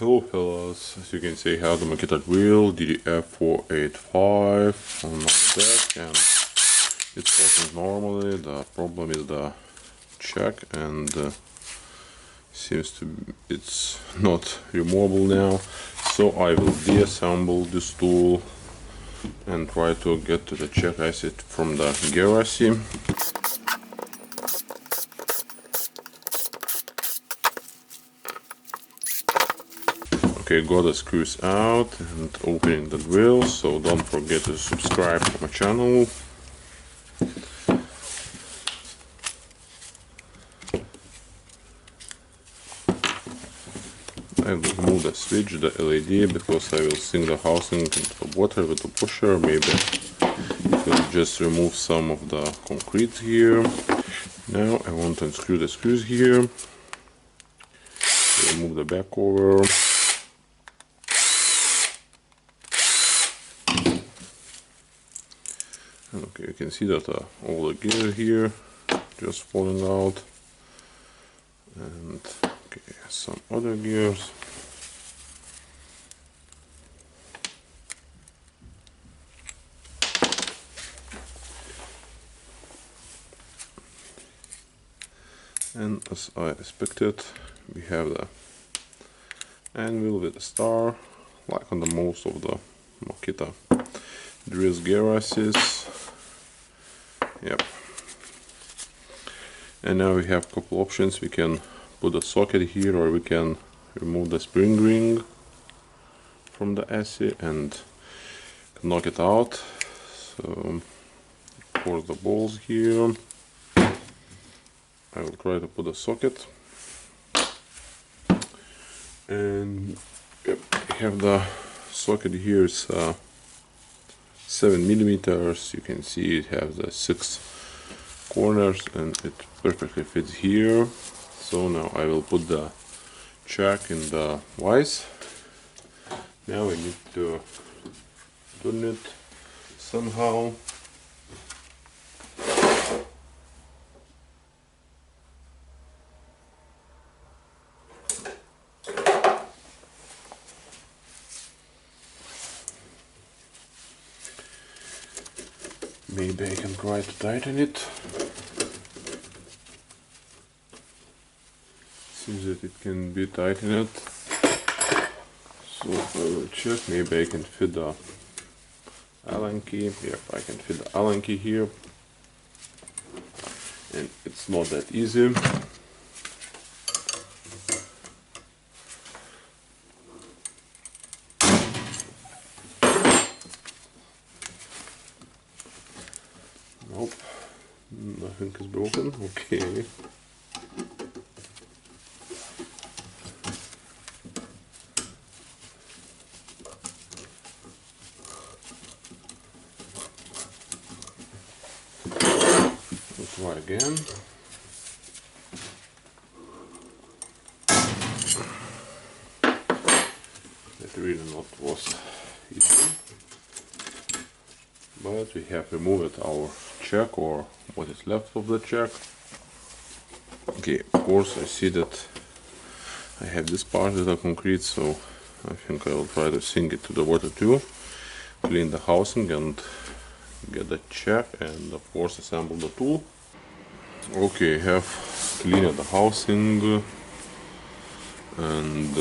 Hello fellas, as you can see I have the Makita Drill DDF485 on my desk and it's working normally. The problem is the check and seems to be, it's not removable now, so I will deassemble this tool and try to get to the check asset from the garage. Okay, got the screws out and opening the drill, so don't forget to subscribe to my channel. I will remove the switch, the LED, because I will sink the housing into the water with the pusher. Maybe it will just remove some of the concrete here. Now I want to unscrew the screws here, remove the back cover. Okay, you can see that all the gear here just falling out, and okay, some other gears. And as I expected, we have the anvil with a star, like on the most of the Makita Drill garages. Yep. And now we have a couple options. We can put a socket here, or we can remove the spring ring from the AC and knock it out. So for the balls here, I will try to put a socket. And yep, we have the socket here. It's 7 millimeters. You can see it has the 6 corners and it perfectly fits here. So now I will put the jack in the vise. Now I need to turn it somehow. Maybe I can try to tighten it. Seems that it can be tightened. So I will check. Maybe I can fit the Allen key. Yep, I can fit the Allen key here. And it's not that easy. Nope, nothing is broken. Okay. Let's try again. That really not was easy. But we have removed our check, or what is left of the check. Okay, of course I see that I have this part of the concrete, so I think I will try to sink it to the water too, clean the housing and get the check, and of course assemble the tool. Okay, I have cleaned the housing, and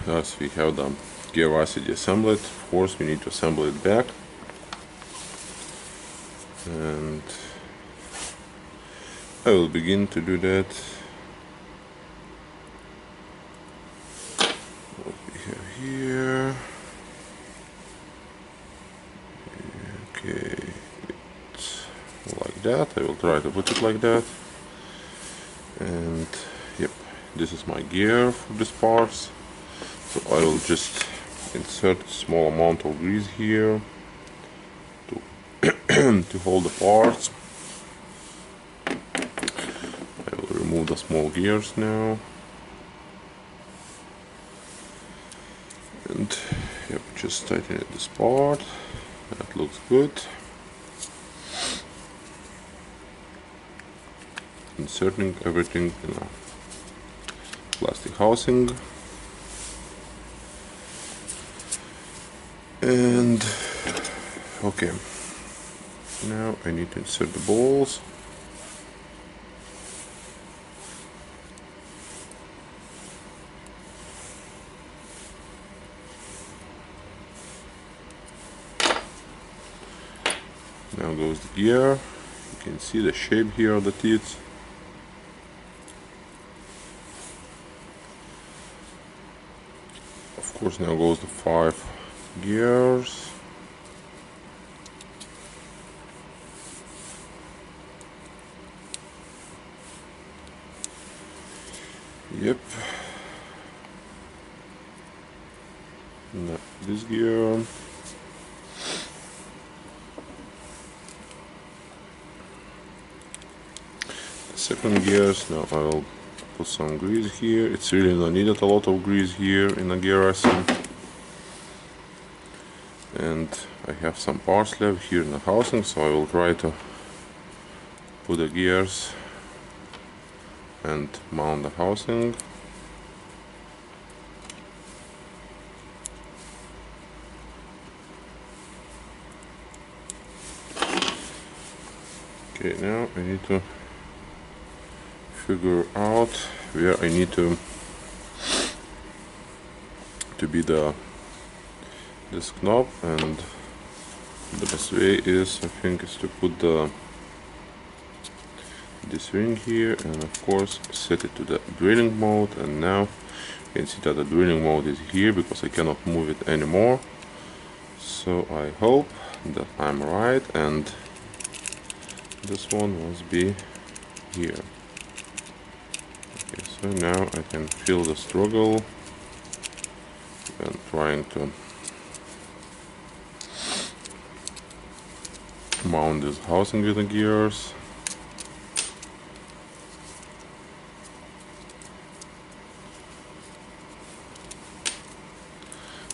as we have the gear residue assembled, of course we need to assemble it back. And I will begin to do that. What we have here. Okay, it's like that. I will try to put it like that. And yep, this is my gear for these parts. So I will just insert a small amount of grease here to hold the parts. I will remove the small gears now. And yep, just tighten this part. That looks good. Inserting everything in a plastic housing. And okay, now I need to insert the balls. Now goes the gear. You can see the shape here of the teeth. Of course, now goes the 5 gears. Yep. Now this gear. Second gears. Now I'll put some grease here. It's really not needed a lot of grease here in the gear racing. And I have some parts left here in the housing, so I will try to put the gears and mount the housing. Okay, now I need to figure out where I need to be this knob, and the best way is, I think, is to put this ring here, and of course set it to the drilling mode. And now you can see that the drilling mode is here because I cannot move it anymore. So I hope that I'm right, and this one must be here. Okay, so now I can feel the struggle and trying to mount this housing with the gears.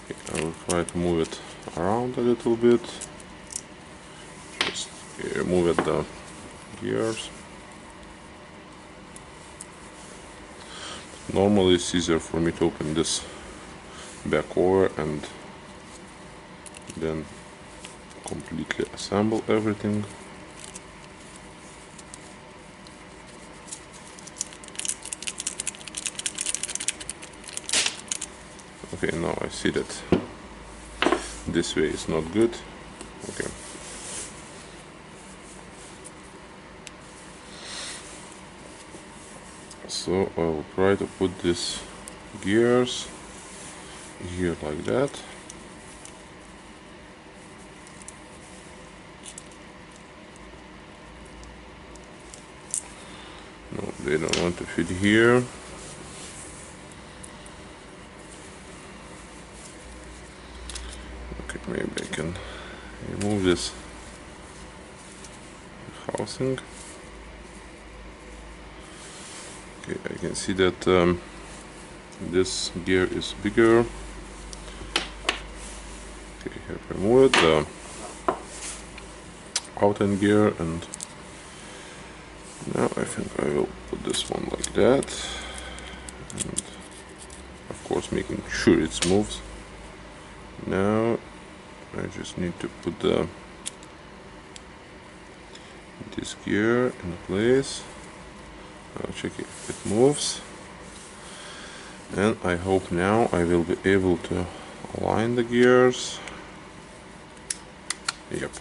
Okay, I will try to move it around a little bit. Just remove the gears. Normally it's easier for me to open this back over and then completely assemble everything. Okay, now I see that this way is not good. Okay. So I will try to put these gears here like that. No, they don't want to fit here. Okay, maybe I can remove this housing. Okay, I can see that this gear is bigger. Okay, I have removed the out-end gear, and now I think I will put this one like that, and of course making sure it moves. Now I just need to put this gear in place. I'll check if it moves, and I hope now I will be able to align the gears. Yep.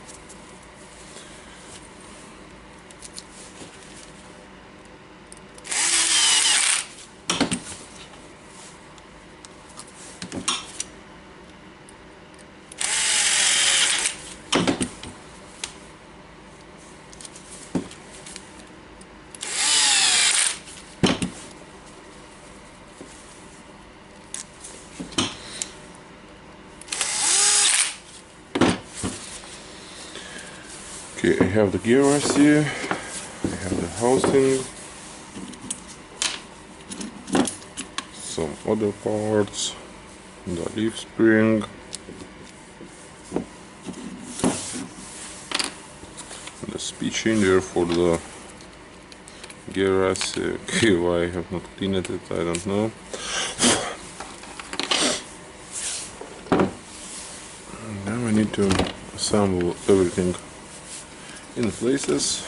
Okay, I have the gear rest here, I have the housing, some other parts, the leaf spring, the speed changer for the gear rasi. Okay, why I have not cleaned it, I don't know. Now I need to assemble everything in places.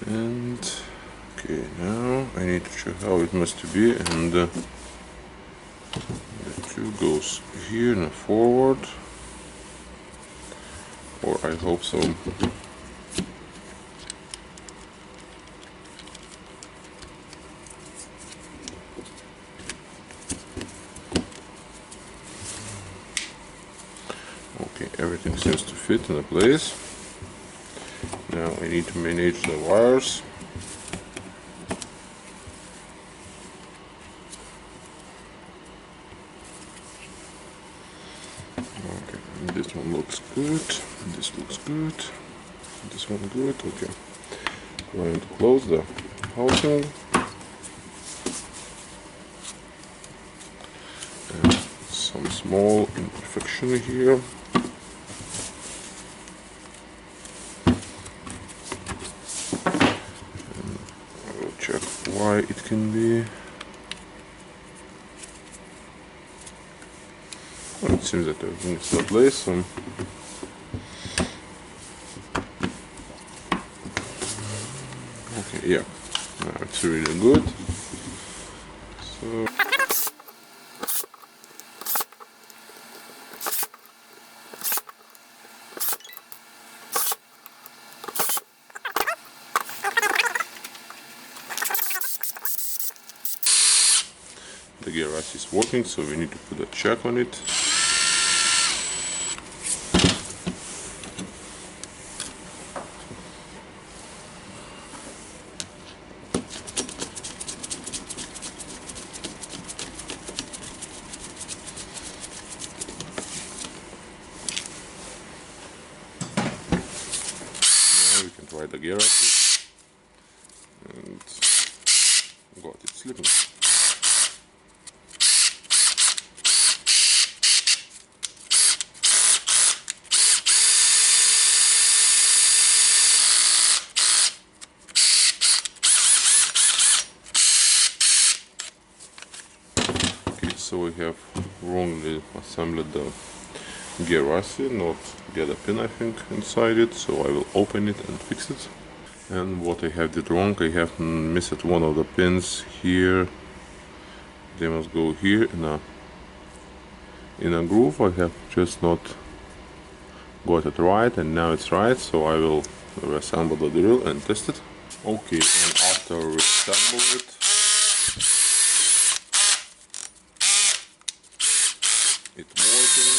And okay, now I need to check how it must be, and the tube goes here and forward, or I hope so. Okay, everything seems to fit in a place. Now I need to manage the wires. Okay, this one looks good, this looks good, this one good. Okay, going to close the housing. And some small imperfection here. Check why it can be. Well, it seems that everything is in place. So okay, yeah, now it's really good. So the gear rasi is working, so we need to put a check on it. Now we can try the gear rasi, and got it slipping. So we have wrongly assembled the gear rasi, not get a pin I think inside it, so I will open it and fix it. And what I have did wrong, I have missed one of the pins here. They must go here in a groove. I have just not got it right, and now it's right, so I will reassemble the drill and test it. Okay, and after reassemble it, it's working,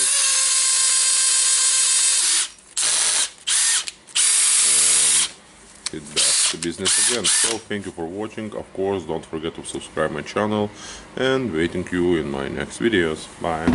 and it's back to business again. So thank you for watching. Of course, don't forget to subscribe my channel, and waiting you in my next videos. Bye.